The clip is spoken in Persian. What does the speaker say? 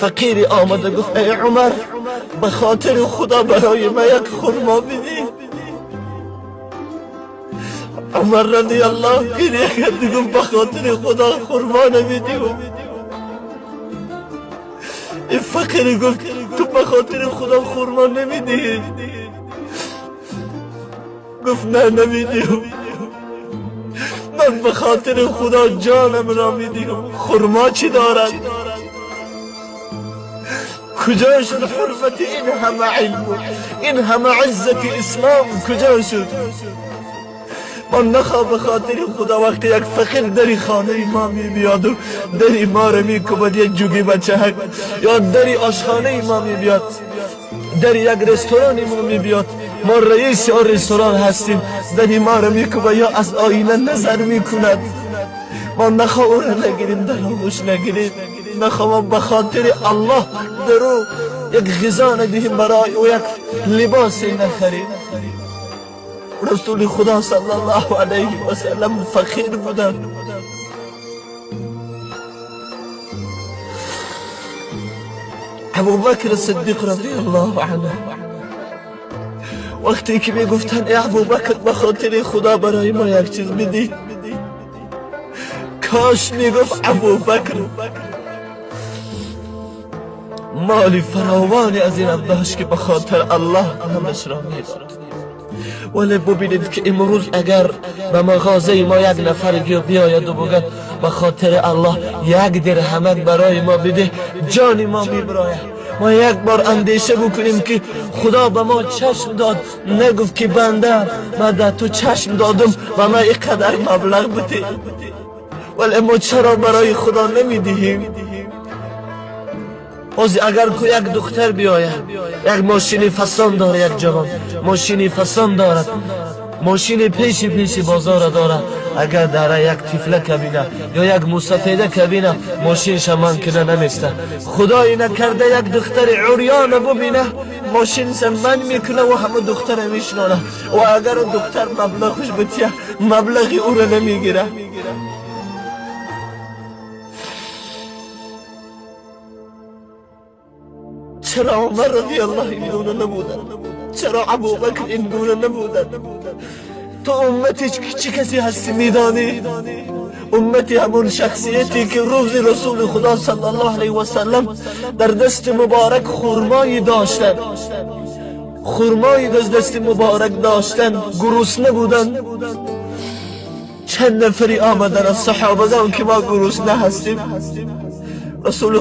فقیری آمده گفت ای عمر به خاطر خدا برای من یک خرما بدی. عمر رضی الله گریه کرد گفت به خاطر خدا خرما نمیدی. این فقیر گفت تو به خاطر خدا خرما نمیدی؟ گفت نه نمیدیم، من به خاطر خدا جانم را میدیم. خرما چی دارد؟ کجا شد حرمت این همه علم، این همه عزت اسلام کجا شد؟ من نخواه به خاطر خدا وقتی یک فقیر دری خانه ما میبیاد و دری ما رو میکوبد یک جوگی بچه حق، یا دری آشخانه ما میبیاد، دری یک رستوران ما میبیاد، ما رئیس یا رستوران هستیم، دری ما رو میکوبد یا از آینه نظر میکند، ما نخواه او رو نگیریم، در آموش نگیریم، نخواه به خاطر الله درو یک غذا ندهیم برای او، یک لباسی نخریم. رسول خدا صلی الله علیه و سلم فقیر بودن. ابوبکر صدیق رضی الله عنه وقتی که میگفتن ای ابوبکر به خاطر خدا برای ما یک چیز بدی، کاش میگفت ابوبکر مالی فراوانی از این داشت که به خاطر الله همش را میداد. ولی ببینید که امروز اگر به مغازه ما یک نفر بیاید و بگد به خاطر الله یک درهم برای ما بده، جان ما میبراید. ما یک بار اندیشه بکنیم که خدا به ما چشم داد، نگفت که بنده من تو چشم دادم و من اینقدر مبلغ بده، ولی ما چرا برای خدا نمیدهیم؟ اگر که یک دختر بیاید یک ماشین فسان داره، یک جوان ماشین فسان دارد، ماشین پیش بازار داره، اگر داره یک طفله کبینه یا یک مسافده کبینه ماشین شمان کنه نمیسته، خدایی نکرده یک دختر عریان ببینه ماشین سمن میکنه و همه دختر میشنانه، و اگر دختر مبلغش بتیه مبلغی او رو نمیگیره. چرا عمر رضی الله این گونه نبودن؟ چرا ابوبکر این گونه نبودن؟ تو امتی چه کسی هستی میدانی؟ امتی همون شخصیتی که روز رسول خدا صلی الله علیه و سلم در دست مبارک خرمایی داشتن، خرمایی دست مبارک داشتن، گرسنه بودن. چند نفری آمدن از صحابگان که ما گرسنه هستیم، رسول